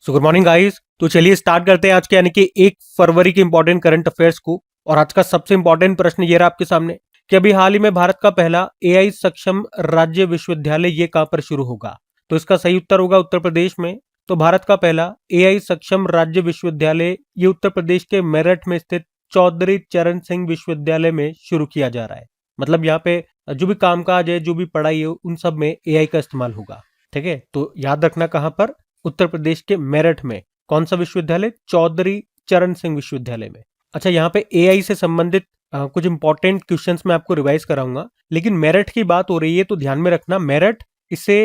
So good morning guys. तो चलिए start करते हैं आज के यानी कि 1 फरवरी के इंपॉर्टेंट करंट अफेयर्स को। और आज का सबसे इंपॉर्टेंट प्रश्न ये रहा आपके सामने कि अभी हाल ही में भारत का पहला एआई सक्षम राज्य विश्वविद्यालय ये कहां पर शुरू होगा। तो इसका सही उत्तर होगा उत्तर प्रदेश में। तो भारत का पहला एआई सक्षम राज्य विश्वविद्यालय ये उत्तर प्रदेश के मेरठ में स्थित चौधरी चरण सिंह विश्वविद्यालय में शुरू किया जा रहा है। मतलब यहाँ पे जो भी कामकाज है, जो भी पढ़ाई है, उन सब में एआई का इस्तेमाल होगा। ठीक है, तो याद रखना कहां पर, उत्तर प्रदेश के मेरठ में। कौन सा विश्वविद्यालय? चौधरी चरण सिंह विश्वविद्यालय में। अच्छा, यहाँ पे एआई से संबंधित कुछ इंपॉर्टेंट क्वेश्चंस मैं आपको रिवाइज कराऊंगा, लेकिन मेरठ की बात हो रही है तो ध्यान में रखना मेरठ इसे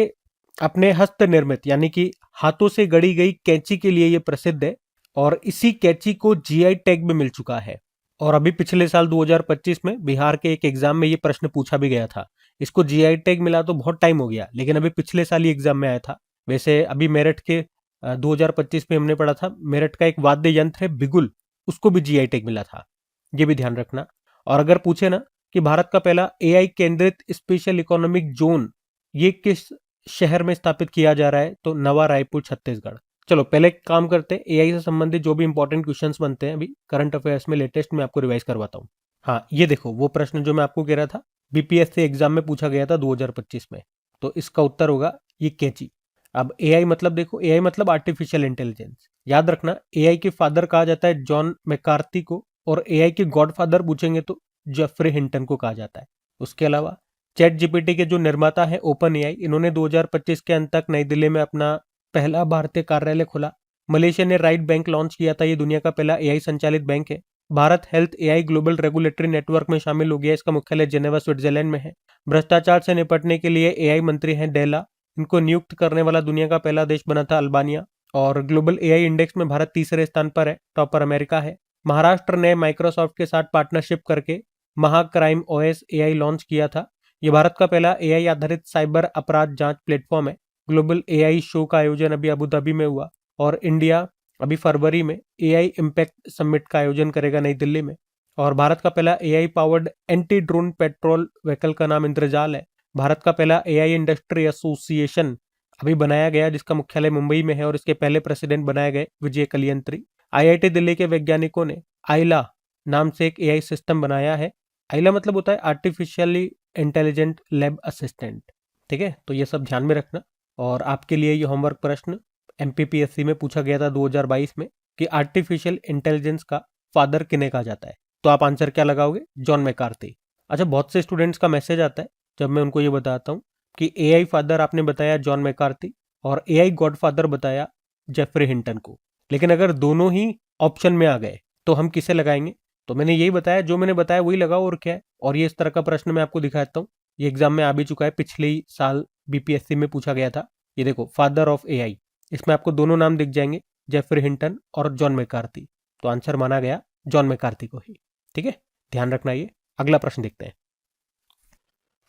अपने हस्त निर्मित यानी कि हाथों से गढ़ी गई कैंची के लिए ये प्रसिद्ध है। और इसी कैंची को जीआई टैग भी मिल चुका है। और अभी पिछले साल 2025 में बिहार के एक एग्जाम में ये प्रश्न पूछा भी गया था। इसको जीआई टैग मिला तो बहुत टाइम हो गया, लेकिन अभी पिछले साल ही एग्जाम में आया था। वैसे अभी मेरठ के 2025 में हमने पढ़ा था, मेरठ का एक वाद्य यंत्र है बिगुल, उसको भी जीआई टैग मिला था। ये भी ध्यान रखना। और अगर पूछे ना कि भारत का पहला एआई केंद्रित स्पेशल इकोनॉमिक जोन ये किस शहर में स्थापित किया जा रहा है, तो नवा रायपुर छत्तीसगढ़। चलो पहले काम करते हैं, एआई से संबंधित जो भी इंपॉर्टेंट क्वेश्चंस बनते हैं अभी करंट अफेयर्स में लेटेस्ट में आपको रिवाइज करवाता हूँ। हाँ, ये देखो वो प्रश्न जो मैं आपको कह रहा था, बीपीएससी एग्जाम में पूछा गया था 2025 में। तो इसका उत्तर होगा ये कैंची। अब एआई मतलब देखो, एआई मतलब आर्टिफिशियल इंटेलिजेंस। याद रखना एआई के फादर कहा जाता है जॉन मैकार्थी को, और एआई के गॉडफादर पूछेंगे तो जेफरी हिंटन को कहा जाता है। उसके अलावा चैट जीपीटी के जो निर्माता है ओपन एआई, इन्होंने 2025 के अंत तक नई दिल्ली में अपना पहला भारतीय कार्यालय खोला। मलेशिया ने राइट बैंक लॉन्च किया था, ये दुनिया का पहला एआई संचालित बैंक है। Bharat health AI global regulatory network में शामिल हो गया, इसका मुख्यालय जेनेवा स्विट्जरलैंड में है। भ्रष्टाचार से निपटने के लिए एआई मंत्री हैं डेला, इनको नियुक्त करने वाला दुनिया का पहला देश बना था अल्बानिया। और ग्लोबल एआई इंडेक्स में भारत तीसरे स्थान पर है, टॉपर अमेरिका है। महाराष्ट्र ने माइक्रोसॉफ्ट के साथ पार्टनरशिप करके महाक्राइम ओएस एआई लॉन्च किया था। यह भारत का पहला एआई आधारित साइबर अपराध जांच प्लेटफॉर्म है। ग्लोबल एआई शो का आयोजन अभी अबू धाबी में हुआ। और इंडिया अभी फरवरी में एआई इम्पैक्ट समिट का आयोजन करेगा नई दिल्ली में। और भारत का पहला AI powered anti drone petrol vehicle का नाम इंद्रजाल है। भारत का पहला एआई इंडस्ट्री एसोसिएशन अभी बनाया गया, जिसका मुख्यालय मुंबई में है, और इसके पहले प्रेसिडेंट बनाए गए विजय कलियंत्री। आईआईटी दिल्ली के वैज्ञानिकों ने आइला नाम से एक एआई सिस्टम बनाया है। आइला मतलब होता है आर्टिफिशियली इंटेलिजेंट लैब असिस्टेंट। ठीक है, तो ये सब ध्यान में रखना। और आपके लिए ये होमवर्क प्रश्न एमपीपीएससी में पूछा गया था 2022 में कि आर्टिफिशियल इंटेलिजेंस का फादर किन्हें कहा जाता है। तो आप आंसर क्या लगाओगे? John McCarthy. अच्छा, बहुत से स्टूडेंट्स का मैसेज आता है जब मैं उनको ये बताता हूँ कि एआई फादर आपने बताया जॉन मैकार्थी और एआई गॉडफादर बताया जेफरी हिंटन को, लेकिन अगर दोनों ही ऑप्शन में आ गए तो हम किसे लगाएंगे? तो मैंने यही बताया, जो मैंने बताया वही लगाओ, और क्या है। और ये इस तरह का प्रश्न मैं आपको दिखाता हूँ, ये एग्जाम में आ भी चुका है, पिछले ही साल बीपीएससी में पूछा गया था। ये देखो फादर ऑफ एआई, इसमें आपको दोनों नाम दिख जाएंगे, जेफरी हिंटन और जॉन मैकार्थी। तो आंसर माना गया जॉन मैकार्थी को ही। ठीक है, ध्यान रखना। ये अगला प्रश्न देखते हैं।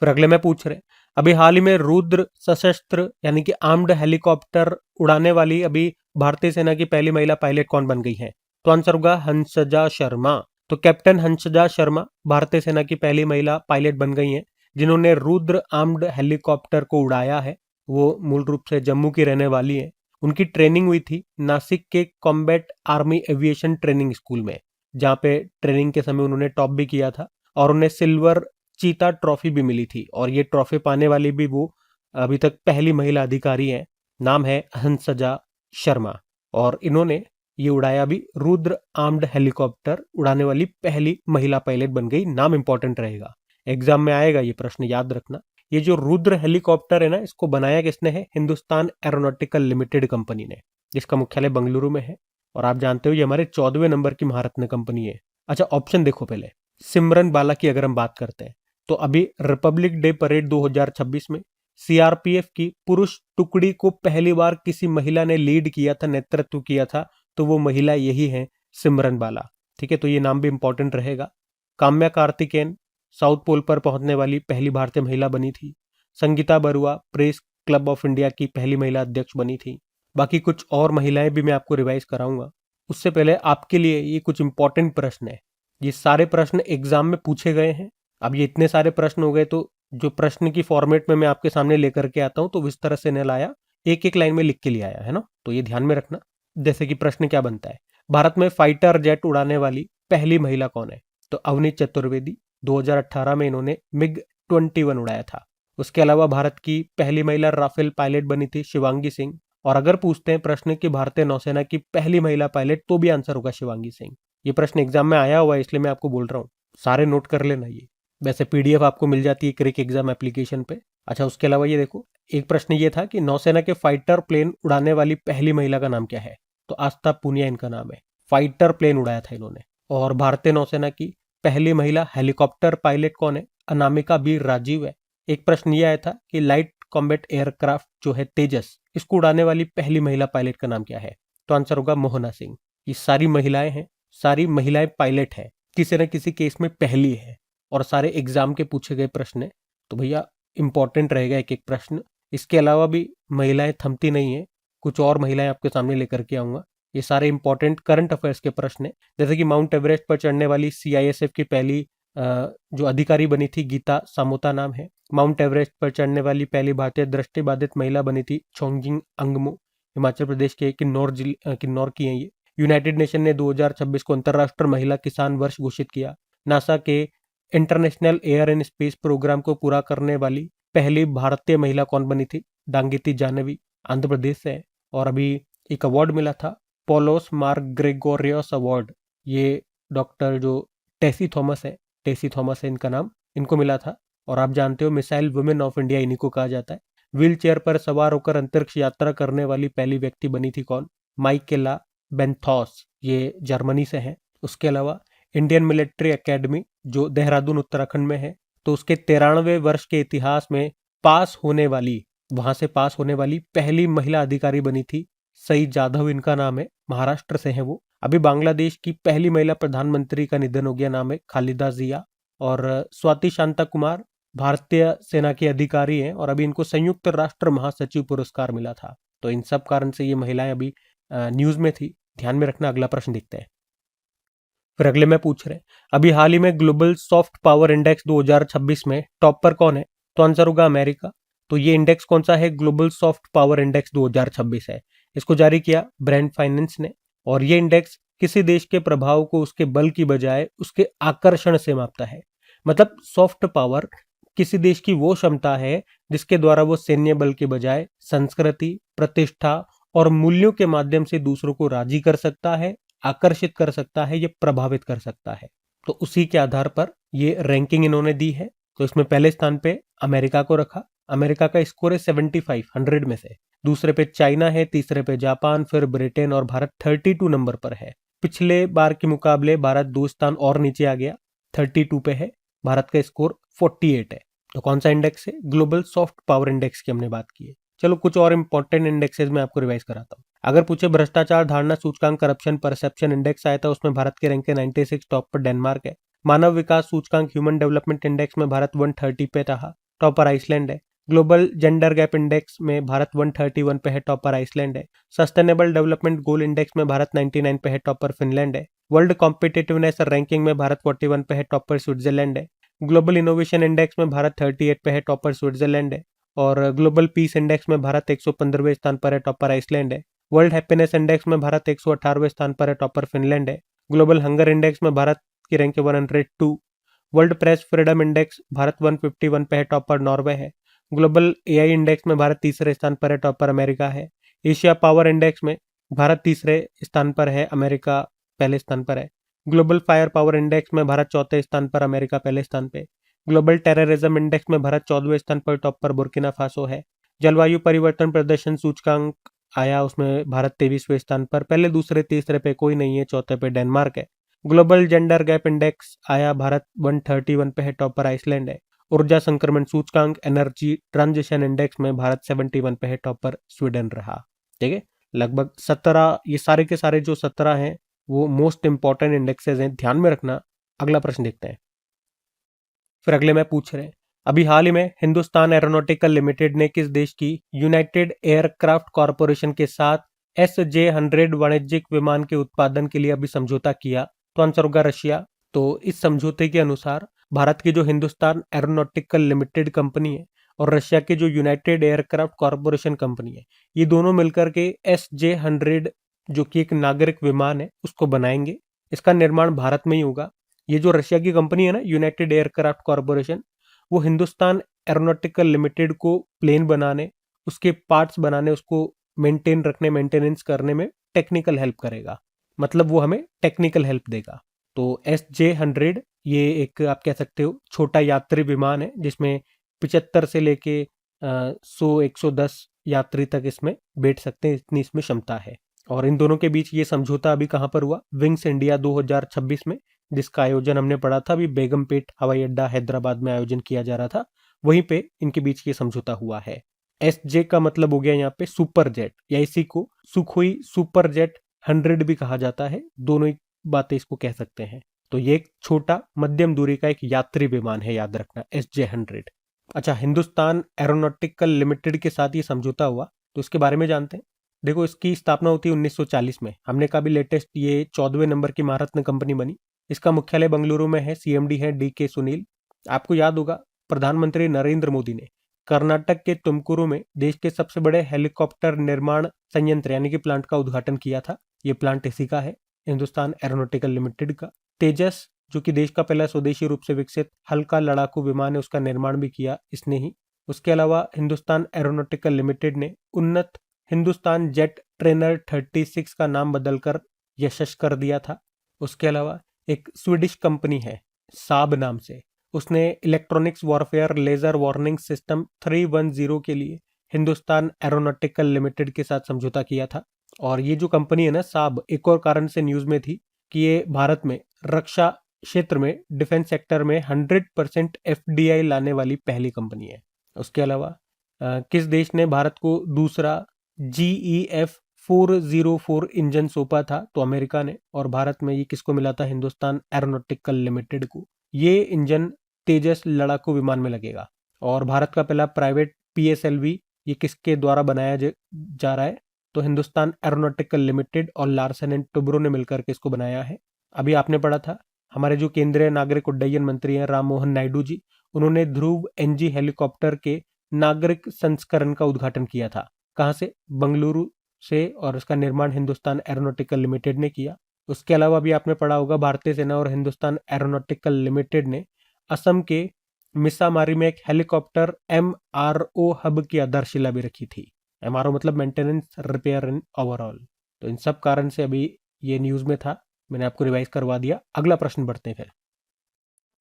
फिर अगले में पूछ रहे, अभी हाल ही में रुद्र सशस्त्र यानी कि आर्म्ड हेलीकॉप्टर उड़ाने वाली अभी भारतीय सेना की पहली महिला पायलट कौन बन गई है? तो आंसर होगा हंसजा शर्मा। तो कैप्टन हंसजा शर्मा भारतीय सेना की पहली महिला पायलट बन गई हैं, जिन्होंने रुद्र आर्म्ड हेलीकॉप्टर को उड़ाया है। वो मूल रूप से जम्मू की रहने वाली है। उनकी ट्रेनिंग हुई थी नासिक के combat army aviation training school में, जहाँ पे ट्रेनिंग के समय उन्होंने टॉप भी किया था। और उन्हें सिल्वर चीता ट्रॉफी भी मिली थी, और ये ट्रॉफी पाने वाली भी वो अभी तक पहली महिला अधिकारी हैं। नाम है हंसजा शर्मा, और इन्होंने ये उड़ाया भी रुद्र आर्म्ड हेलीकॉप्टर, उड़ाने वाली पहली महिला पायलट बन गई। नाम इंपॉर्टेंट रहेगा, एग्जाम में आएगा ये प्रश्न, याद रखना। ये जो रुद्र हेलीकॉप्टर है ना, इसको बनाया किसने है? हिंदुस्तान एरोनॉटिकल लिमिटेड कंपनी ने, जिसका मुख्यालय बेंगलुरु में है। और आप जानते हो ये हमारे 14वें नंबर की महारत्न कंपनी है। अच्छा, ऑप्शन देखो पहले। सिमरन बाला की अगर हम बात करते हैं तो अभी रिपब्लिक डे परेड 2026 में सीआरपीएफ की पुरुष टुकड़ी को पहली बार किसी महिला ने लीड किया था, नेतृत्व किया था, तो वो महिला यही है, सिमरन बाला। ठीक है, तो ये नाम भी इंपॉर्टेंट रहेगा। काम्या कार्तिकेयन साउथ पोल पर पहुंचने वाली पहली भारतीय महिला बनी थी। Sangeeta Barua press club of India की पहली महिला अध्यक्ष बनी थी। बाकी कुछ और महिलाएं भी मैं आपको रिवाइज कराऊंगा। उससे पहले आपके लिए ये कुछ इंपॉर्टेंट प्रश्न है। ये सारे प्रश्न एग्जाम में पूछे गए हैं। अब ये इतने सारे प्रश्न हो गए, तो जो प्रश्न की फॉर्मेट में मैं आपके सामने लेकर के आता हूं तो इस तरह से नहीं लाया, एक एक लाइन में लिख के ले आया है ना, तो ये ध्यान में रखना। जैसे कि प्रश्न क्या बनता है, भारत में फाइटर जेट उड़ाने वाली पहली महिला कौन है? तो अवनी चतुर्वेदी, 2018 में इन्होंने मिग 21 उड़ाया था। उसके अलावा भारत की पहली महिला राफेल पायलट बनी थी शिवांगी सिंह। और अगर पूछते हैं प्रश्न की भारतीय नौसेना की पहली महिला पायलट, तो भी आंसर होगा शिवांगी सिंह। ये प्रश्न एग्जाम में आया हुआ है, इसलिए मैं आपको बोल रहा हूँ, सारे नोट कर लेना ये। वैसे पीडीएफ आपको मिल जाती है क्रिक एग्जाम एप्लीकेशन पे। अच्छा, उसके अलावा ये देखो, एक प्रश्न ये था कि नौसेना के फाइटर प्लेन उड़ाने वाली पहली महिला का नाम क्या है? तो आस्था पूनिया इनका नाम है। फाइटर प्लेन उड़ाया था इन्होंने। और भारतीय नौसेना की पहली महिला हेलीकॉप्टर पायलट कौन है? अनामिका बी राजीव है। एक प्रश्न ये आया था कि लाइट कॉम्बैट एयरक्राफ्ट जो है तेजस, इसको उड़ाने वाली पहली महिला पायलट का नाम क्या है? तो आंसर होगा मोहना सिंह। ये सारी महिलाएं हैं, सारी महिलाएं पायलट हैं, किसी न किसी केस में पहली है। और सारे एग्जाम के पूछे गए प्रश्न है, तो भैया इंपॉर्टेंट रहेगा एक एक प्रश्न। इसके अलावा भी महिलाएं थमती नहीं है, कुछ और महिलाएं आपके सामने लेकर के आऊंगा। ये सारे इंपॉर्टेंट करंट अफेयर्स के प्रश्न है। जैसे कि माउंट एवरेस्ट पर चढ़ने वाली सीआईएसएफ की पहली जो अधिकारी बनी थी, गीता सामोता नाम है। माउंट एवरेस्ट पर चढ़ने वाली पहली भारतीय दृष्टिबाधित महिला बनी थी छोंगजिंग अंगमू, हिमाचल प्रदेश के किन्नौर की है ये। यूनाइटेड नेशन ने 2026 को अंतर्राष्ट्रीय महिला किसान वर्ष घोषित किया। नासा के international air and space programme को पूरा करने वाली पहली भारतीय महिला कौन बनी थी? डांगिती जानवी, आंध्र प्रदेश से है। और अभी एक अवार्ड मिला था, पोलोस मार्क ग्रेगोरियस अवार्ड। ये डॉक्टर जो टेसी थॉमस है, टेसी थॉमस है इनका नाम, इनको मिला था। और आप जानते हो मिसाइल वुमेन ऑफ इंडिया इन्हीं को कहा जाता है। व्हील चेयर पर सवार होकर अंतरिक्ष यात्रा करने वाली पहली व्यक्ति बनी थी कौन? माइकेला बेंथॉस, ये जर्मनी से है। उसके अलावा इंडियन मिलिट्री एकेडमी जो देहरादून उत्तराखंड में है, तो उसके 93वें वर्ष के इतिहास में वहां से पास होने वाली पहली महिला अधिकारी बनी थी सई जाधव, इनका नाम है, महाराष्ट्र से है वो। अभी बांग्लादेश की पहली महिला प्रधानमंत्री का निधन हो गया, नाम है खालिदा जिया। और स्वाति शांता कुमार भारतीय सेना के अधिकारी हैं, और अभी इनको संयुक्त राष्ट्र महासचिव पुरस्कार मिला था। तो इन सब कारण से ये महिलाएं अभी न्यूज में थी, ध्यान में रखना। अगला प्रश्न देखते हैं। फिर अगले में पूछ रहे, अभी हाल ही में ग्लोबल सॉफ्ट पावर इंडेक्स 2026 में टॉप पर कौन है? तो आंसर होगा अमेरिका। तो ये इंडेक्स कौन सा है? ग्लोबल सॉफ्ट पावर इंडेक्स 2026 है। इसको जारी किया ब्रांड फाइनेंस ने। और ये इंडेक्स किसी देश के प्रभाव को उसके बल की बजाय उसके आकर्षण से मापता है। मतलब सॉफ्ट पावर किसी देश की वो क्षमता है जिसके द्वारा वो सैन्य बल के बजाय संस्कृति, प्रतिष्ठा और मूल्यों के माध्यम से दूसरों को राजी कर सकता है, आकर्षित कर सकता है, ये प्रभावित कर सकता है। तो उसी के आधार पर ये रैंकिंग इन्होंने दी है। तो इसमें पहले स्थान पे अमेरिका को रखा। अमेरिका का स्कोर है 75 100 में से। दूसरे पे चाइना है, तीसरे पे जापान, फिर ब्रिटेन, और भारत 32 नंबर पर है। पिछले बार के मुकाबले भारत 2 स्थान और नीचे आ गया, 32 पे है। भारत का स्कोर 48 है। तो कौन सा इंडेक्स है? ग्लोबल सॉफ्ट पावर इंडेक्स की हमने बात की है। चलो कुछ और इंपॉर्टेंट इंडेक्सेस में आपको रिवाइज कराता हूँ। अगर पूछे भ्रष्टाचार धारणा सूचकांक करप्शन परसेप्शन इंडेक्स आया था, उसमें भारत के रैंक 96, टॉप पर डेनमार्क है। मानव विकास सूचकांक ह्यूमन डेवलपमेंट इंडेक्स में भारत 130 पे था, टॉप पर आइसलैंड है। ग्लोबल जेंडर गैप इंडेक्स में भारत 131 पे है, टॉप पर आइसलैंड है। सस्टेनेबल डेवलपमेंट गोल इंडेक्स में भारत 99 पे है, टॉप पर फिनलैंड है। वर्ल्ड कॉम्पिटिटिवनेस रैंकिंग में भारत 41 पे है, टॉप पर स्विट्जरलैंड है। ग्लोबल इनोवेशन इंडेक्स में भारत 38 पे है, टॉप पर स्विट्जरलैंड है। और ग्लोबल पीस इंडेक्स में भारत 115वें स्थान पर है, टॉप पर आइसलैंड है। वर्ल्ड हैप्पीनेस इंडेक्स में भारत 118वें स्थान पर है, टॉप पर फिनलैंड है। ग्लोबल हंगर इंडेक्स में भारत की rank 102। World press freedom index Bharat 151 पे है, टॉप पर नॉर्वे है। ग्लोबल एआई इंडेक्स में भारत तीसरे स्थान पर है, टॉप पर अमेरिका है। एशिया पावर इंडेक्स में भारत तीसरे स्थान पर है, अमेरिका पहले स्थान पर है। ग्लोबल फायर पावर इंडेक्स में भारत चौथे स्थान पर, अमेरिका पहले स्थान पे। ग्लोबल टेररिज्म इंडेक्स में भारत 14वें स्थान पर, टॉप पर बुर्किना फासो है। जलवायु परिवर्तन प्रदर्शन सूचकांक आया, उसमें भारत 23वें स्थान पर, पहले दूसरे तीसरे पे कोई नहीं है, चौथे पे डेनमार्क है। ग्लोबल जेंडर गैप इंडेक्स आया, भारत 131 पे है, टॉप पर आइसलैंड है। ऊर्जा संक्रमण सूचकांक एनर्जी ट्रांजिशन इंडेक्स में भारत 71 पे है, टॉप पर स्वीडन रहा। ठीक है, लगभग 17, ये सारे के सारे जो 17 हैं वो मोस्ट इंपॉर्टेंट इंडेक्सेस हैं, ध्यान में रखना। अगला प्रश्न देखते हैं। फिर अगले में पूछ रहे हैं, अभी हाल ही में हिंदुस्तान एरोनॉटिकल लिमिटेड ने किस देश की यूनाइटेड एयरक्राफ्ट कॉरपोरेशन के साथ SJ-100 वाणिज्यिक विमान के उत्पादन के लिए अभी समझौता किया? तो आंसर होगा रशिया। तो इस समझौते के अनुसार भारत की जो हिंदुस्तान एरोनॉटिकल लिमिटेड कंपनी है और रशिया की जो यूनाइटेड एयरक्राफ्ट कॉरपोरेशन कंपनी है, ये दोनों मिलकर के SJ-100 जो कि एक नागरिक विमान है, उसको बनाएंगे। इसका निर्माण भारत में ही होगा। ये जो रशिया की कंपनी है ना, यूनाइटेड एयरक्राफ्ट कॉरपोरेशन, वो हिंदुस्तान एरोनॉटिकल लिमिटेड को प्लेन बनाने, उसके पार्ट्स बनाने, उसको मेंटेन रखने, मेंटेनेंस करने में टेक्निकल हेल्प करेगा। मतलब वो हमें टेक्निकल हेल्प देगा। तो SJ-100 ये एक आप कह सकते हो छोटा यात्री विमान है, जिसमें 75 से लेके 100-110 यात्री तक इसमें बैठ सकते हैं, इतनी इसमें क्षमता है। और इन दोनों के बीच ये समझौता अभी कहाँ पर हुआ? विंग्स इंडिया 2026 में, जिसका आयोजन हमने पढ़ा था अभी बेगमपेट हवाई अड्डा हैदराबाद में आयोजन किया जा रहा था, वहीं पे इनके बीच ये समझौता हुआ है। SJ का मतलब हो गया यहाँ पे सुपर जेट, या इसी को सुखोई सुपर जेट 100 भी कहा जाता है। दोनों ही बातें इसको कह सकते हैं। तो ये एक छोटा मध्यम दूरी का एक यात्री विमान है, याद रखना, SJ-100। अच्छा, हिंदुस्तान एरोनॉटिकल लिमिटेड के साथ ये समझौता हुआ, तो उसके बारे में जानते हैं। देखो, इसकी स्थापना होती है 1940 में। हमने कहा भी लेटेस्ट ये 14वें नंबर की महारत्न कंपनी बनी। इसका मुख्यालय बंगलुरु में है। CMD है DK सुनील। आपको याद होगा, प्रधानमंत्री नरेंद्र मोदी ने कर्नाटक के तुमकुरु में देश के सबसे बड़े हेलीकॉप्टर निर्माण संयंत्र यानी कि प्लांट का उद्घाटन किया था। ये प्लांट इसी का है, हिंदुस्तान एरोनॉटिकल लिमिटेड का। तेजस, जो कि देश का पहला स्वदेशी रूप से विकसित हल्का लड़ाकू विमान है, उसका निर्माण भी किया इसने ही। उसके अलावा हिंदुस्तान एरोनॉटिकल लिमिटेड ने उन्नत हिंदुस्तान जेट ट्रेनर 36 का नाम बदलकर यशस कर दिया था। उसके अलावा एक स्वीडिश कंपनी है साब नाम से, उसने electronics warfare laser warning system 310 के लिए हिंदुस्तान एरोनॉटिकल लिमिटेड के साथ समझौता किया था। और ये जो कंपनी है ना साब, एक और कारण से न्यूज में थी कि ये भारत में रक्षा क्षेत्र में, डिफेंस सेक्टर में 100% FDI लाने वाली पहली कंपनी है। उसके अलावा किस देश ने भारत को दूसरा GEF 404 इंजन सौंपा था? तो अमेरिका ने। और भारत में ये किसको मिला था? हिंदुस्तान एरोनॉटिकल लिमिटेड को। ये इंजन तेजस लड़ाकू विमान में लगेगा। और भारत का पहला प्राइवेट PSLV ये किसके द्वारा बनाया जा रहा है? तो हिंदुस्तान एरोनॉटिकल लिमिटेड और लार्सन एंड टुब्रो ने मिलकर के इसको बनाया है। अभी आपने पढ़ा था, हमारे जो केंद्रीय नागरिक उड्डयन मंत्री हैं राम मोहन नायडू जी, उन्होंने ध्रुव NG हेलीकॉप्टर के नागरिक संस्करण का उद्घाटन किया था। कहाँ से? बंगलुरु से। और इसका निर्माण हिंदुस्तान एरोनॉटिकल लिमिटेड ने किया। उसके अलावा भी आपने पढ़ा होगा, भारतीय सेना और हिंदुस्तान एरोनॉटिकल लिमिटेड ने असम के मिसामारी में एक हेलीकॉप्टर MRO हब की आधारशिला भी रखी थी। MRO मतलब मेंटेनेंस, रिपेयर एंड ओवरऑल। तो इन सब कारण से अभी ये न्यूज में था, मैंने आपको रिवाइज करवा दिया। अगला प्रश्न बढ़ते हैं।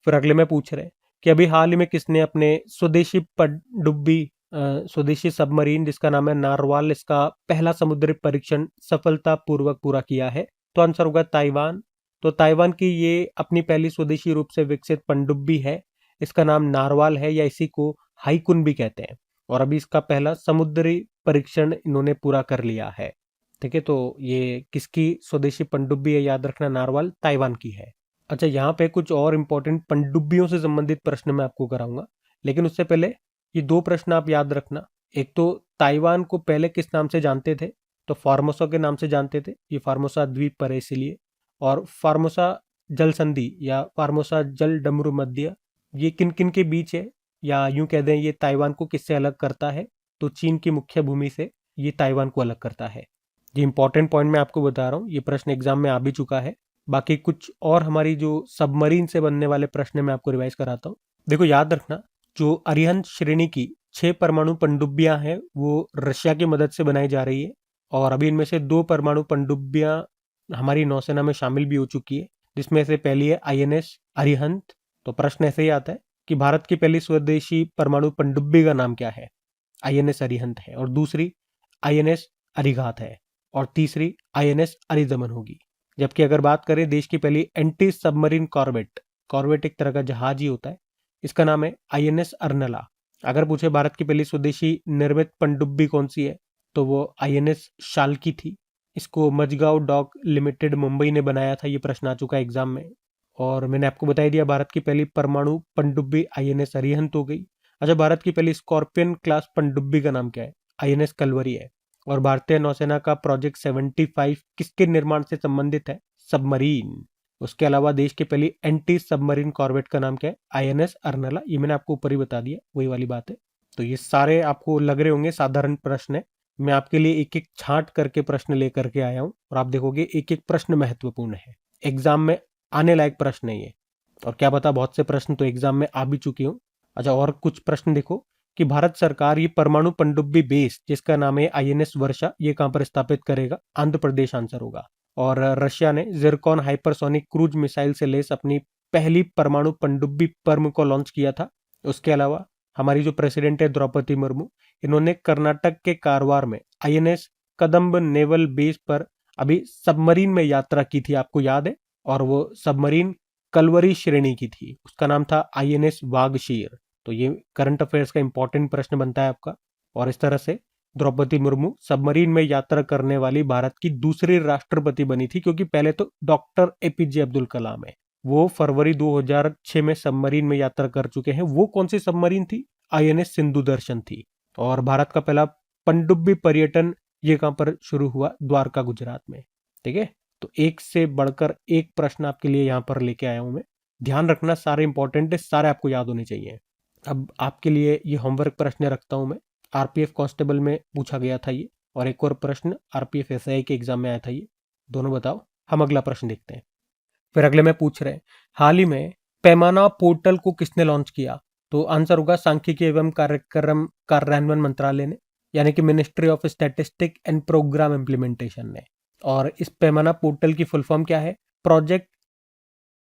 फिर अगले में पूछ रहे कि अभी हाल ही में किसने अपने स्वदेशी पनडुब्बी स्वदेशी सबमरीन जिसका नाम है नारवाल, इसका पहला समुद्री परीक्षण सफलतापूर्वक पूरा किया है? तो आंसर होगा ताइवान। तो ताइवान की ये अपनी पहली स्वदेशी रूप से विकसित पनडुब्बी है। इसका नाम नारवाल है, या इसी को हाईकुन भी कहते हैं। और अभी इसका पहला समुद्री परीक्षण इन्होंने पूरा कर लिया है। ठीक है, तो ये किसकी स्वदेशी पनडुब्बी है? याद रखना, नारवाल ताइवान की है। अच्छा, यहाँ पे कुछ और इंपॉर्टेंट पनडुब्बियों से संबंधित प्रश्न मैं आपको कराऊंगा, लेकिन उससे पहले ये दो प्रश्न आप याद रखना। एक तो ताइवान को पहले किस नाम से जानते थे? तो फार्मोसा के नाम से जानते थे। ये फार्मोसा द्वीप पर है इसीलिए। और फार्मोसा जल संधि या फार्मोसा जल डमरू मध्य, ये किन किन के बीच है? या यूं कह दें, ये ताइवान को किससे अलग करता है? तो चीन की मुख्य भूमि से ये ताइवान को अलग करता है। ये इंपॉर्टेंट पॉइंट मैं आपको बता रहा हूँ, ये प्रश्न एग्जाम में आ भी चुका है। बाकी कुछ और हमारी जो सबमरीन से बनने वाले प्रश्न मैं आपको रिवाइज कराता हूँ। देखो, याद रखना, जो अरिहंत श्रेणी की 6 परमाणु पनडुब्बियां हैं वो रशिया की मदद से बनाई जा रही है। और अभी इनमें से 2 परमाणु पनडुब्बियां हमारी नौसेना में शामिल भी हो चुकी है, जिसमें से पहली है INS अरिहंत। तो प्रश्न ऐसे ही आता है कि भारत की पहली स्वदेशी परमाणु पनडुब्बी का नाम क्या है? INS अरिहंत है। और दूसरी INS अरिघात है। और तीसरी INS अरिदमन होगी। जबकि अगर बात करें देश की पहली एंटी सबमरीन कॉर्वेट, कॉर्वेट एक तरह का जहाज ही होता है, इसका नाम है INS अर्नला। अगर पूछे भारत की पहली स्वदेशी निर्मित पनडुब्बी कौन सी है, तो वो INS शाल्की थी। इसको मजगांव डॉक लिमिटेड मुंबई ने बनाया था। ये प्रश्न आ चुका है एग्जाम में। और मैंने आपको बता दिया, भारत की पहली परमाणु पनडुब्बी INS अरिहंत हो गई। अच्छा, भारत की पहली स्कॉर्पियन क्लास पनडुब्बी का नाम क्या है? INS कलवरी है। और भारतीय नौसेना का प्रोजेक्ट 75 किसके निर्माण से संबंधित है? सबमरीन। उसके अलावा देश की पहली एंटी सबमरीन कॉर्वेट का नाम क्या है? INS अर्नला। ये मैंने आपको ऊपर ही बता दिया, वही वाली बात है। तो ये सारे आपको लग रहे होंगे साधारण प्रश्न है, मैं आपके लिए एक एक छांट करके प्रश्न लेकर के आया हूं और आप देखोगे एक एक प्रश्न महत्वपूर्ण है, एग्जाम में आने लायक प्रश्न है ये। और क्या पता बहुत से प्रश्न तो एग्जाम में आ भी चुके हों। अच्छा, और कुछ प्रश्न देखो कि भारत सरकार ये परमाणु पनडुब्बी बेस जिसका नाम है आईएनएस वर्षा, ये कहां पर स्थापित करेगा? आंध्र प्रदेश आंसर होगा। और रशिया ने जिरकॉन हाइपरसोनिक क्रूज मिसाइल से लेस अपनी पहली परमाणु पनडुब्बी पर्म को लॉन्च किया था। उसके अलावा हमारी जो प्रेसिडेंट है द्रौपदी मुर्मू, इन्होंने कर्नाटक के कारवार में आईएनएस कदम्ब नेवल बेस पर अभी सबमरीन में यात्रा की थी, आपको याद है? और वो सबमरीन कलवरी श्रेणी की थी, उसका नाम था आईएनएस वागशीर। तो ये करंट अफेयर्स का इंपॉर्टेंट प्रश्न बनता है आपका। और इस तरह से द्रौपदी मुर्मू सबमरीन में यात्रा करने वाली भारत की दूसरी राष्ट्रपति बनी थी, क्योंकि पहले तो डॉक्टर एपीजे अब्दुल कलाम है, वो फरवरी 2006 में सबमरीन में यात्रा कर चुके हैं। वो कौन सी सबमरीन थी? आईएनएस सिंधु दर्शन थी। और भारत का पहला पनडुब्बी पर्यटन ये कहां पर शुरू हुआ? द्वारका, गुजरात में। ठीक है, तो एक से बढ़कर एक प्रश्न आपके लिए यहां पर लेके आया हूं मैं। ध्यान रखना, सारे इंपॉर्टेंट है, सारे आपको याद होने चाहिए। अब आपके लिए ये होमवर्क प्रश्न रखता हूं मैं। आरपीएफ कांस्टेबल में पूछा गया था ये, और एक और प्रश्न आरपीएफ एसआई के एग्जाम में आया था ये। दोनों बताओ। हम अगला प्रश्न देखते हैं। फिर अगले में पूछ रहे हैं, हाल ही में पैमाना पोर्टल को किसने लॉन्च किया? तो आंसर होगा सांख्यिकी एवं कार्यक्रम कार्यान्वयन मंत्रालय ने, यानी कि ministry of statistic and programme implementation ने। और इस पैमाना पोर्टल की फुल फॉर्म क्या है? Project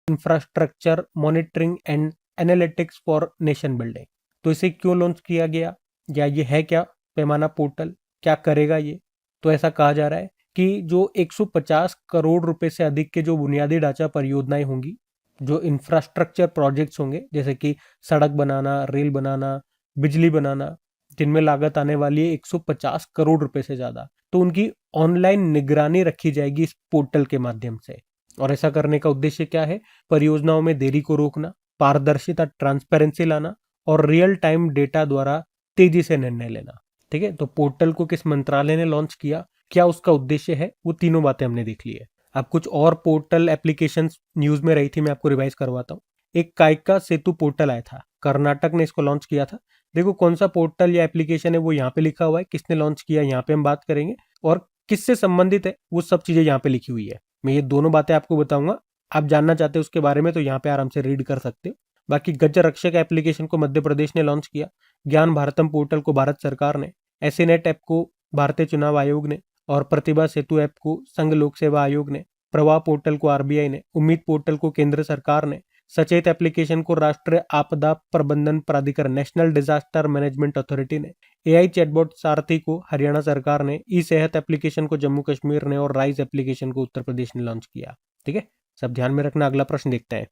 infrastructure monitoring and analytics for nation building. तो इसे क्यों लॉन्च किया गया, या ये है क्या पैमाना पोर्टल, क्या करेगा ये? तो ऐसा कहा जा रहा है कि जो 150 करोड़ रुपए से अधिक के जो बुनियादी ढांचा परियोजनाएं होंगी, जो इंफ्रास्ट्रक्चर प्रोजेक्ट्स होंगे, जैसे कि सड़क बनाना, रेल बनाना, बिजली बनाना, जिनमें लागत आने वाली है 150 करोड़ रुपए से ज्यादा, तो उनकी ऑनलाइन निगरानी रखी जाएगी इस पोर्टल के माध्यम से। और ऐसा करने का उद्देश्य क्या है? परियोजनाओं में देरी को रोकना, पारदर्शिता ट्रांसपेरेंसी लाना, और रियल टाइम डेटा द्वारा तेजी से निर्णय लेना। ठीक है, तो पोर्टल को किस मंत्रालय ने लॉन्च किया, क्या उसका उद्देश्य है, वो तीनों बातें हमने देख ली है। अब कुछ और पोर्टल एप्लीकेशंस न्यूज में रही थी, मैं आपको रिवाइज करवाता हूँ। एक कायका सेतु पोर्टल आया था, कर्नाटक ने इसको लॉन्च किया था। देखो कौन सा पोर्टल या एप्लीकेशन है वो यहाँ पे लिखा हुआ है, किसने लॉन्च किया यहाँ पे हम बात करेंगे, और किससे संबंधित है वो सब चीजें यहाँ पे लिखी हुई है। मैं ये दोनों बातें आपको बताऊंगा, आप जानना चाहते हो उसके बारे में तो यहाँ पे आराम से रीड कर सकते हो। बाकी गज रक्षक एप्लीकेशन को मध्य प्रदेश ने लॉन्च किया, ज्ञान भारतम पोर्टल को भारत सरकार ने, एसीनेट ऐप को भारतीय चुनाव आयोग ने, और प्रतिभा सेतु ऐप को संघ लोक सेवा आयोग ने, प्रवाह पोर्टल को आरबीआई ने, उम्मीद पोर्टल को केंद्र सरकार ने, सचेत एप्लीकेशन को राष्ट्रीय आपदा प्रबंधन प्राधिकरण नेशनल डिजास्टर मैनेजमेंट अथॉरिटी ने, एआई चैटबॉट सारथी को हरियाणा सरकार ने, ई सेहत एप्लीकेशन को जम्मू कश्मीर ने, और राइज एप्लीकेशन को उत्तर प्रदेश ने लॉन्च किया। ठीक है, सब ध्यान में रखना। अगला प्रश्न देखते हैं।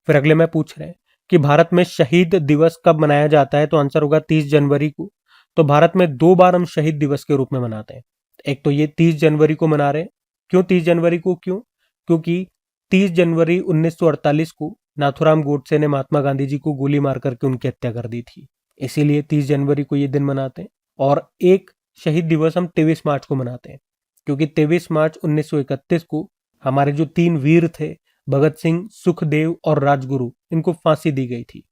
फिर अगले में पूछ रहे हैं कि भारत में शहीद दिवस कब मनाया जाता है? तो आंसर होगा 30 जनवरी को। तो भारत में 2 बार हम शहीद दिवस के रूप में मनाते हैं। एक तो ये 30 जनवरी को मना रहे हैं। क्यों 30 जनवरी को? क्योंकि 30 जनवरी 1948 को नाथूराम गोडसे ने महात्मा गांधी जी को गोली मार करके उनकी हत्या कर दी थी, इसीलिए 30 जनवरी को ये दिन मनाते हैं। और एक शहीद दिवस हम 23 मार्च को मनाते हैं, क्योंकि 23 मार्च 1931 को हमारे जो 3 वीर थे, भगत सिंह, सुखदेव और राजगुरु, इनको फांसी दी गई थी।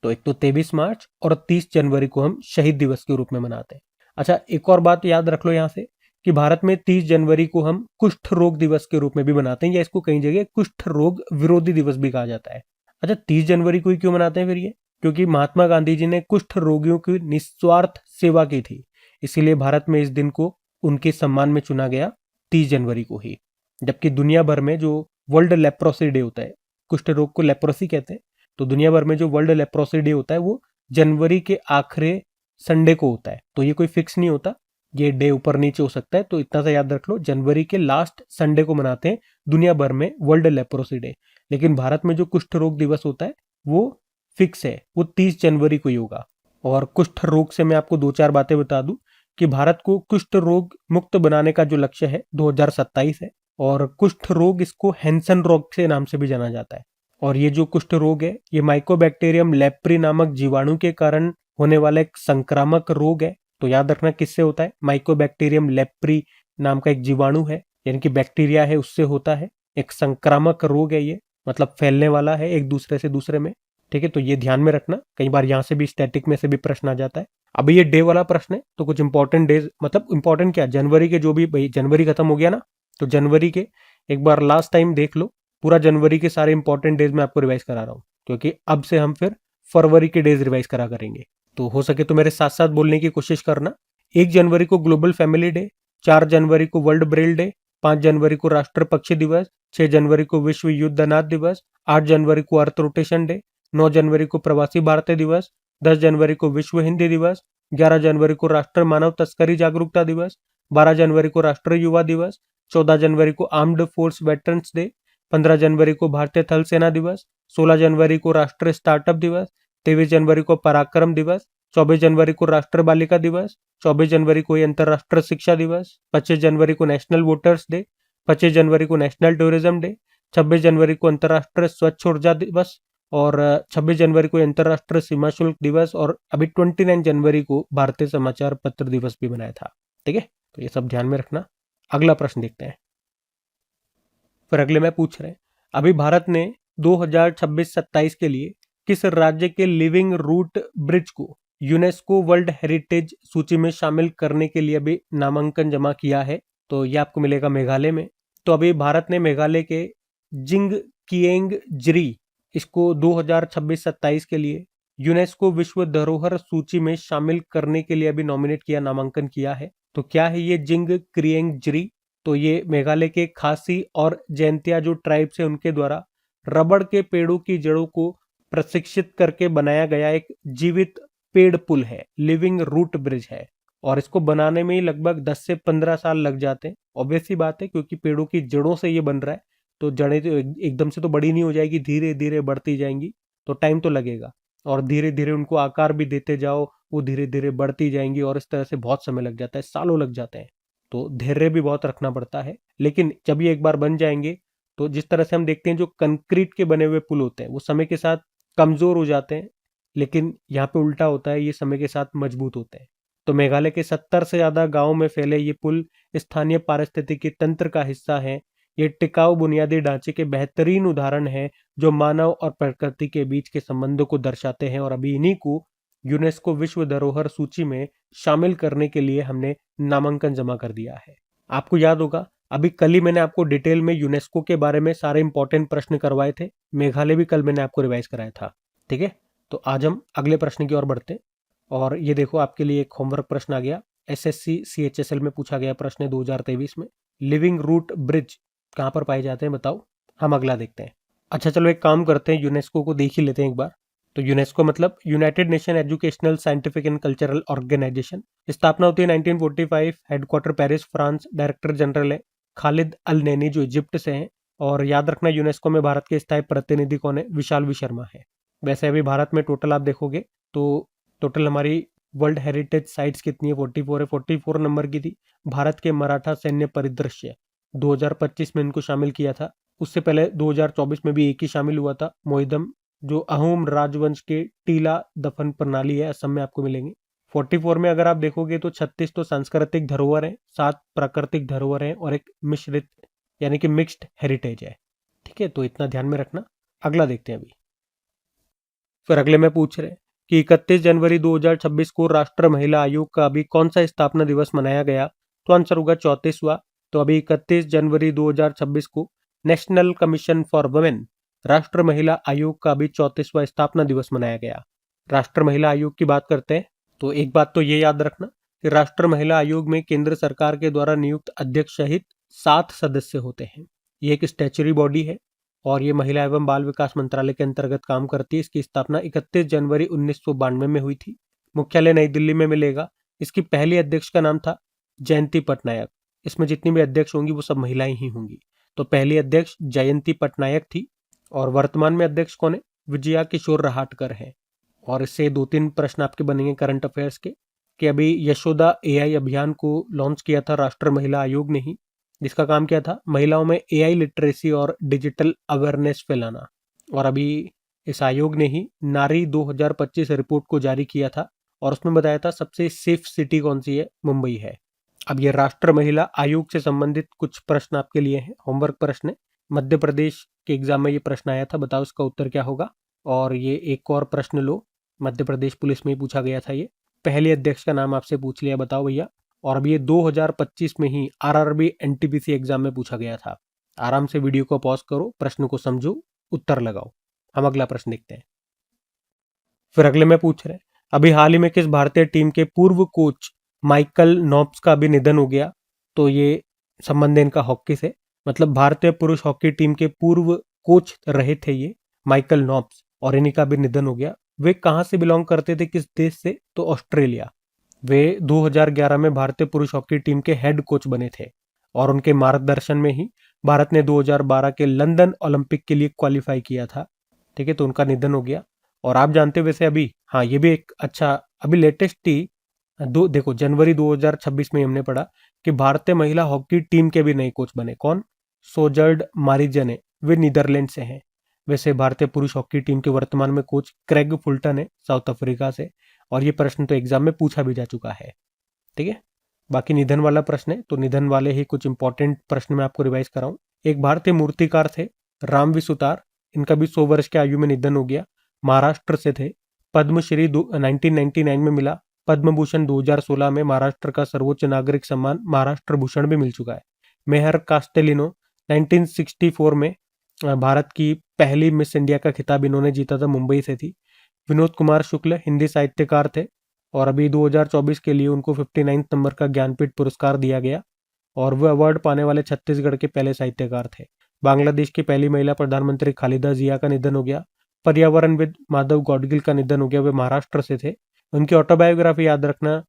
तो एक तो 23 मार्च और 30 जनवरी को हम शहीद दिवस के रूप में मनाते हैं। अच्छा, एक और बात याद रख लो यहाँ से कि भारत में 30 जनवरी को हम कुष्ठ रोग दिवस के रूप में भी मनाते हैं, या इसको कई जगह कुष्ठ रोग विरोधी दिवस भी कहा जाता है। अच्छा, 30 जनवरी को ही क्यों मनाते हैं फिर ये? क्योंकि महात्मा गांधी जी ने कुष्ठ रोगियों की निस्वार्थ सेवा की थी, इसीलिए भारत में इस दिन को उनके सम्मान में चुना गया 30 जनवरी को ही। जबकि दुनिया भर में जो वर्ल्ड लेप्रोसी डे होता है, कुष्ठ रोग को लेप्रोसी कहते हैं, तो दुनिया भर में जो वर्ल्ड लेप्रोसी डे होता है वो जनवरी के आखिरी संडे को होता है। तो ये कोई फिक्स नहीं होता, ये डे ऊपर नीचे हो सकता है। तो इतना सा याद रख लो, जनवरी के लास्ट संडे को मनाते हैं दुनिया भर में वर्ल्ड लेप्रोसी डे। लेकिन भारत में जो कुष्ठ रोग दिवस होता है वो फिक्स है, वो 30 जनवरी को ही होगा। और कुष्ठ रोग से मैं आपको 2-4 बातें बता दूं कि भारत को कुष्ठ रोग मुक्त बनाने का जो लक्ष्य है 2027 है। और कुष्ठ रोग, इसको हैंसन रोग से नाम से भी जाना जाता है। और ये जो कुष्ठ रोग है ये माइकोबैक्टीरियम लेप्री नामक जीवाणु के कारण होने वाला एक संक्रामक रोग है। तो याद रखना किससे होता है? माइकोबैक्टीरियम लेप्री नाम का एक जीवाणु है, यानी कि बैक्टीरिया है, उससे होता है। एक संक्रामक रोग है ये, मतलब फैलने वाला है एक दूसरे से दूसरे में। ठीक है, तो ये ध्यान में रखना, कई बार यहाँ से भी स्टैटिक में से भी प्रश्न आ जाता है। अभी ये डे वाला प्रश्न है, तो कुछ इंपॉर्टेंट डेज, मतलब इंपॉर्टेंट क्या, जनवरी के जो भी, भाई जनवरी खत्म हो गया ना, तो जनवरी के एक बार लास्ट टाइम देख लो, पूरा जनवरी के सारे इंपॉर्टेंट डेज मैं आपको रिवाइज करा रहा हूँ, क्योंकि अब से हम फिर फरवरी के डेज रिवाइज करा करेंगे। तो हो सके तो मेरे साथ साथ बोलने की कोशिश करना। 1 जनवरी को ग्लोबल फैमिली डे, 4 जनवरी को वर्ल्ड ब्रेल डे, 5 जनवरी को राष्ट्र पक्षी दिवस, 6 जनवरी को विश्व युद्ध अनाथ दिवस, 8 जनवरी को अर्थ रोटेशन डे, 9 जनवरी को प्रवासी भारतीय दिवस, 10 जनवरी को विश्व हिंदी दिवस, 11 जनवरी को राष्ट्रीय मानव तस्करी जागरूकता दिवस, 12 जनवरी को राष्ट्रीय युवा दिवस, 14 जनवरी को आर्म्ड फोर्स वेटरन्स डे, 15 जनवरी को भारतीय थल सेना दिवस, 16 जनवरी को राष्ट्रीय स्टार्टअप दिवस, 23 जनवरी को पराक्रम दिवस, 24 जनवरी को राष्ट्रीय बालिका दिवस, 24 जनवरी को अंतर्राष्ट्रीय शिक्षा दिवस, 25 जनवरी को नेशनल वोटर्स डे, 25 जनवरी को नेशनल टूरिज्म डे, 26 जनवरी को अंतर्राष्ट्रीय स्वच्छ ऊर्जा दिवस, और 26 जनवरी को अंतर्राष्ट्रीय सीमा शुल्क दिवस, और अभी 29 जनवरी को भारतीय समाचार पत्र दिवस भी बनाया था। ठीक है, तो ये सब ध्यान में रखना। अगला प्रश्न देखते हैं। फिर अगले में पूछ रहे हैं, अभी भारत ने 2026-27 के लिए किस राज्य के लिविंग रूट ब्रिज को यूनेस्को वर्ल्ड हेरिटेज सूची में शामिल करने के लिए अभी नामांकन जमा किया है? तो ये आपको मिलेगा मेघालय में। तो अभी भारत ने मेघालय के जिंग किएंग ज्री इसको 2026-27 के लिए यूनेस्को विश्व धरोहर सूची में शामिल करने के लिए अभी नॉमिनेट किया, नामांकन किया है। तो क्या है ये जिंग क्रिएंग ज्री? तो ये मेघालय के खासी और जैंतिया जो ट्राइब्स है उनके द्वारा रबड़ के पेड़ों की जड़ों को प्रशिक्षित करके बनाया गया एक जीवित पेड़ पुल है, लिविंग रूट ब्रिज है, और इसको बनाने में ही लगभग 10 से 15 साल लग जाते हैं। ऑब्वियस सी बात है, क्योंकि पेड़ों की जड़ों से ये बन रहा है, तो जड़ें तो एकदम से तो बड़ी नहीं हो जाएगी, धीरे धीरे बढ़ती जाएंगी, तो टाइम तो लगेगा, और धीरे धीरे उनको आकार भी देते जाओ, वो धीरे धीरे बढ़ती जाएंगी, और इस तरह से बहुत समय लग जाता है, सालों लग जाते हैं। तो धैर्य भी बहुत रखना पड़ता है, लेकिन जब ये एक बार बन जाएंगे, तो जिस तरह से हम देखते हैं जो कंक्रीट के बने हुए पुल होते हैं वो समय के साथ कमजोर हो जाते हैं, लेकिन यहाँ पे उल्टा होता है, ये समय के साथ मजबूत होते हैं। तो मेघालय के 70 से ज्यादा गांव में फैले ये पुल स्थानीय पारिस्थितिकी तंत्र का हिस्सा है। ये टिकाऊ बुनियादी ढांचे के बेहतरीन उदाहरण है जो मानव और प्रकृति के बीच के संबंधों को दर्शाते हैं, और अभी इन्हीं को यूनेस्को विश्व धरोहर सूची में शामिल करने के लिए हमने नामांकन जमा कर दिया है। आपको याद होगा, अभी कल ही मैंने आपको डिटेल में यूनेस्को के बारे में सारे इंपॉर्टेंट प्रश्न करवाए थे, मेघालय भी कल मैंने आपको रिवाइज कराया था। ठीक है, तो आज हम अगले प्रश्न की ओर बढ़ते हैं, और ये देखो आपके लिए एक होमवर्क प्रश्न आ गया, एसएससी सीएचएसएल में पूछा गया प्रश्न है 2023 में, लिविंग रूट ब्रिज कहाँ पर पाए जाते हैं बताओ। हम अगला देखते हैं। अच्छा चलो एक काम करते हैं, यूनेस्को को देख ही लेते हैं एक बार। तो यूनेस्को मतलब united nation educational scientific and cultural organisation. स्थापना होती है 1945, headquarter Paris France, director general है खालिद अल नैनी जो इजिप्ट से हैं, और याद रखना यूनेस्को में भारत के स्थायी प्रतिनिधि कौन है, विशाल वी शर्मा है। वैसे अभी भारत में टोटल आप देखोगे तो टोटल हमारी वर्ल्ड हेरिटेज साइट्स कितनी है, 44 है, 44 नंबर की थी। भारत के मराठा सैन्य परिदृश्य 2025 में इनको शामिल किया था, उससे पहले 2024 में भी एक ही शामिल हुआ था, मोहिदम जो अहोम राजवंश के टीला दफन प्रणाली है, असम में आपको मिलेंगे। 44 में अगर आप देखोगे तो 36 तो सांस्कृतिक धरोहर है, 7 प्राकृतिक धरोहर है, और एक मिश्रित यानी कि मिक्स्ड हेरिटेज है। ठीक है, तो इतना ध्यान में रखना। अगला देखते हैं अभी। फिर अगले में पूछ रहे हैं कि 31 जनवरी 2026 को राष्ट्रीय महिला आयोग का अभी कौन सा स्थापना दिवस मनाया गया? तो आंसर होगा 34वां। तो अभी 31 जनवरी 2026 को नेशनल कमीशन फॉर वुमेन राष्ट्रीय महिला आयोग का अभी 34वां स्थापना दिवस मनाया गया। राष्ट्रीय महिला आयोग की बात करते हैं, तो एक बात तो ये याद रखना कि राष्ट्रीय महिला आयोग में केंद्र सरकार के द्वारा नियुक्त अध्यक्ष सहित 7 सदस्य होते हैं। ये एक स्टैच्यूटरी बॉडी है, और ये महिला एवं बाल विकास मंत्रालय के अंतर्गत काम करती है। इसकी स्थापना 31 जनवरी 1992 में हुई थी। मुख्यालय नई दिल्ली में मिलेगा। इसकी पहली अध्यक्ष का नाम था जयंती पटनायक। इसमें जितनी भी अध्यक्ष होंगी वो सब महिलाएं ही होंगी। तो पहली अध्यक्ष जयंती पटनायक थी, और वर्तमान में अध्यक्ष कौन है? विजया किशोर रहाटकर है। और इससे 2-3 प्रश्न आपके बनेंगे करंट अफेयर्स के, कि अभी यशोदा एआई अभियान को लॉन्च किया था राष्ट्रीय महिला आयोग ने ही, जिसका काम क्या था, महिलाओं में एआई लिटरेसी और डिजिटल अवेयरनेस फैलाना। और अभी इस आयोग ने ही नारी 2025 रिपोर्ट को जारी किया था, और उसमें बताया था सबसे सेफ सिटी कौन सी है, मुंबई है। अब ये राष्ट्रीय महिला आयोग से संबंधित कुछ प्रश्न आपके लिए हैं, होमवर्क प्रश्न है। मध्य प्रदेश के एग्जाम में ये प्रश्न आया था, बताओ इसका उत्तर क्या होगा। और ये एक और प्रश्न लो, मध्य प्रदेश पुलिस में ही पूछा गया था ये। पहले अध्यक्ष का नाम आपसे पूछ लिया, बताओ भैया। और अब ये 2025 में ही आरआरबी एनटीपीसी एग्जाम में पूछा गया था। आराम से वीडियो को पॉज करो, प्रश्न को समझो, उत्तर लगाओ। हम अगला प्रश्न देखते हैं। फिर अगले में पूछ रहे हैं, अभी हाल ही में किस भारतीय टीम के पूर्व कोच माइकल नॉब्स का भी निधन हो गया? तो ये संबंध है इनका हॉकी से, मतलब भारतीय पुरुष हॉकी टीम के पूर्व कोच रहे थे ये माइकल नॉब्स, और इन्हीं का भी निधन हो गया। वे कहाँ से बिलोंग करते थे, किस देश से? तो ऑस्ट्रेलिया। वे 2011 में भारतीय पुरुष हॉकी टीम के हेड कोच बने थे, और उनके मार्गदर्शन में ही भारत ने 2012 के लंदन ओलंपिक के लिए क्वालिफाई किया था। ठीक है, तो उनका निधन हो गया। और आप जानते हो वैसे अभी, हाँ ये भी एक अच्छा, अभी लेटेस्ट ही देखो जनवरी 2026 में हमने पढ़ा कि भारतीय महिला हॉकी टीम के भी नए कोच बने। कौन? सोजर्ड मारिजने, वे नीदरलैंड से हैं। वैसे भारतीय पुरुष हॉकी टीम के वर्तमान में कोच क्रेग फुल्टन है, साउथ अफ्रीका से। और ये प्रश्न तो एग्जाम में पूछा भी जा चुका है। ठीक है, बाकी निधन वाला प्रश्न है, तो निधन वाले ही कुछ इंपॉर्टेंट प्रश्न मैं आपको रिवाइज कराऊं। एक भारतीय मूर्तिकार थे, रामवी सुतार, इनका भी 100 वर्ष की आयु में निधन हो गया। महाराष्ट्र से थे, पद्मश्री 1999 में मिला, पद्म भूषण 2016 में, महाराष्ट्र का सर्वोच्च नागरिक सम्मान महाराष्ट्र भूषण भी मिल चुका है। मेहर कास्टेलिनो 1964 में भारत की पहली मिस इंडिया का खिताब इन्होंने जीता था, मुंबई से थी। विनोद कुमार शुक्ल हिंदी साहित्यकार थे, और अभी 2024 के लिए उनको 59 नंबर का ज्ञानपीठ पुरस्कार दिया गया, और वह अवार्ड पाने वाले छत्तीसगढ़ के पहले साहित्यकार थे। बांग्लादेश की पहली महिला प्रधानमंत्री खालिदा जिया का निधन हो गया। पर्यावरणविद माधव गौडगिल का निधन हो गया, वे महाराष्ट्र से थे। उनकी ऑटोबायोग्राफी याद रखना,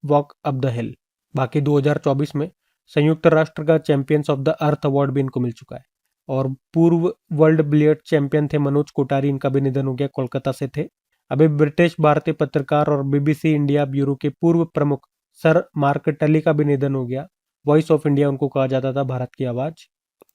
वॉक अप द हिल। बाकी 2024 में संयुक्त राष्ट्र का champions of the earth award भी इनको मिल चुका है। और पूर्व वर्ल्ड बिलियर्ड चैंपियन थे मनोज कोठारी, इनका भी निधन हो गया, कोलकाता से थे। अभी ब्रिटिश भारतीय पत्रकार और बीबीसी इंडिया ब्यूरो के पूर्व प्रमुख सर मार्क टली का भी निधन हो गया। वॉइस ऑफ इंडिया उनको कहा जाता था, भारत की आवाज।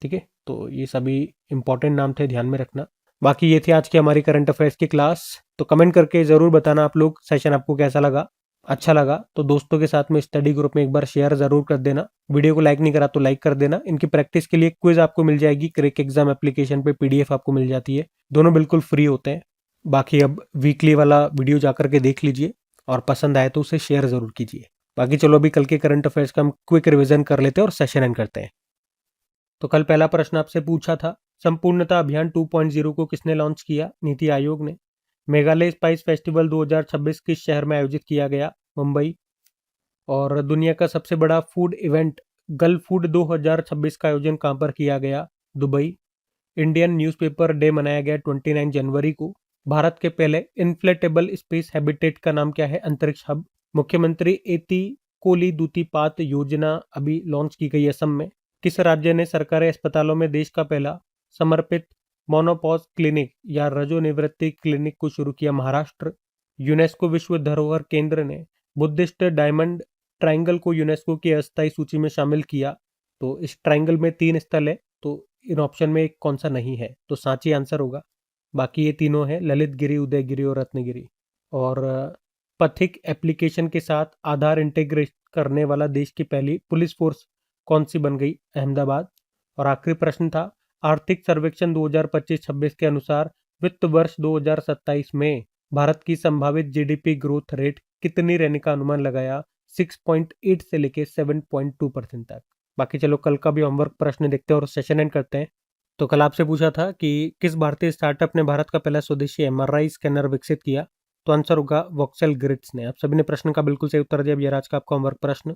ठीक है, तो ये सभी इंपॉर्टेंट नाम थे, ध्यान में रखना। बाकी ये थी आज की हमारी करंट अफेयर्स की क्लास। तो कमेंट करके जरूर बताना आप लोग सेशन आपको कैसा लगा। अच्छा लगा तो दोस्तों के साथ में स्टडी ग्रुप में एक बार शेयर जरूर कर देना। वीडियो को लाइक नहीं करा तो लाइक कर देना। इनकी प्रैक्टिस के लिए क्विज आपको मिल जाएगी, क्रेक एग्जाम एप्लीकेशन पे पीडीएफ आपको मिल जाती है, दोनों बिल्कुल फ्री होते हैं। बाकी अब वीकली वाला वीडियो जाकर के देख लीजिए, और पसंद आए तो उसे शेयर जरूर कीजिए। बाकी चलो अभी कल के करंट अफेयर्स का हम क्विक रिवीजन कर लेते हैं और सेशन एंड करते हैं। तो कल पहला प्रश्न आपसे पूछा था, संपूर्णता अभियान 2.0 को किसने लॉन्च किया? नीति आयोग ने। मेघालय स्पाइस फेस्टिवल 2026 किस शहर में आयोजित किया गया? मुंबई। और दुनिया का सबसे बड़ा फूड इवेंट गल्फ फूड 2026 का आयोजन कहां पर किया गया? दुबई। इंडियन न्यूज़पेपर डे मनाया गया 29 जनवरी को। भारत के पहले इन्फ्लेटेबल स्पेस हैबिटेट का नाम क्या है? अंतरिक्ष हब। मुख्यमंत्री एती कोली दूतीपात योजना अभी लॉन्च की गई असम में। किस राज्य ने सरकारी अस्पतालों में देश का पहला समर्पित मोनोपॉज क्लिनिक या रजोनिवृत्ति क्लिनिक को शुरू किया? महाराष्ट्र। यूनेस्को विश्व धरोहर केंद्र ने बुद्धिस्ट डायमंड ट्रायंगल को यूनेस्को की अस्थायी सूची में शामिल किया। तो इस ट्रायंगल में 3 स्थल है, तो इन ऑप्शन में कौन सा नहीं है? तो सांची आंसर होगा। बाकी ये तीनों है, ललित गिरी, उदयगिरी और रत्नगिरी। और पथिक एप्लीकेशन के साथ आधार इंटीग्रेट करने वाला देश की पहली पुलिस फोर्स कौन सी बन गई? अहमदाबाद। और आखिरी प्रश्न था, आर्थिक सर्वेक्षण 2025-26 के अनुसार वित्त वर्ष 2027 में भारत की संभावित जीडीपी ग्रोथ रेट कितनी रहने का अनुमान लगाया? 6.8 से लेके 7.2% तक। बाकी चलो कल का भी होमवर्क प्रश्न देखते हैं और सेशन एंड करते हैं। तो कल आपसे पूछा था कि किस भारतीय स्टार्टअप ने भारत का पहला स्वदेशी एमआरआई स्कैनर विकसित किया? तो आंसर होगा वोक्सेल ग्रिड्स ने। आप सभी ने प्रश्न का बिल्कुल सही उत्तर दिया। अब ये आज का आपका होमवर्क प्रश्न,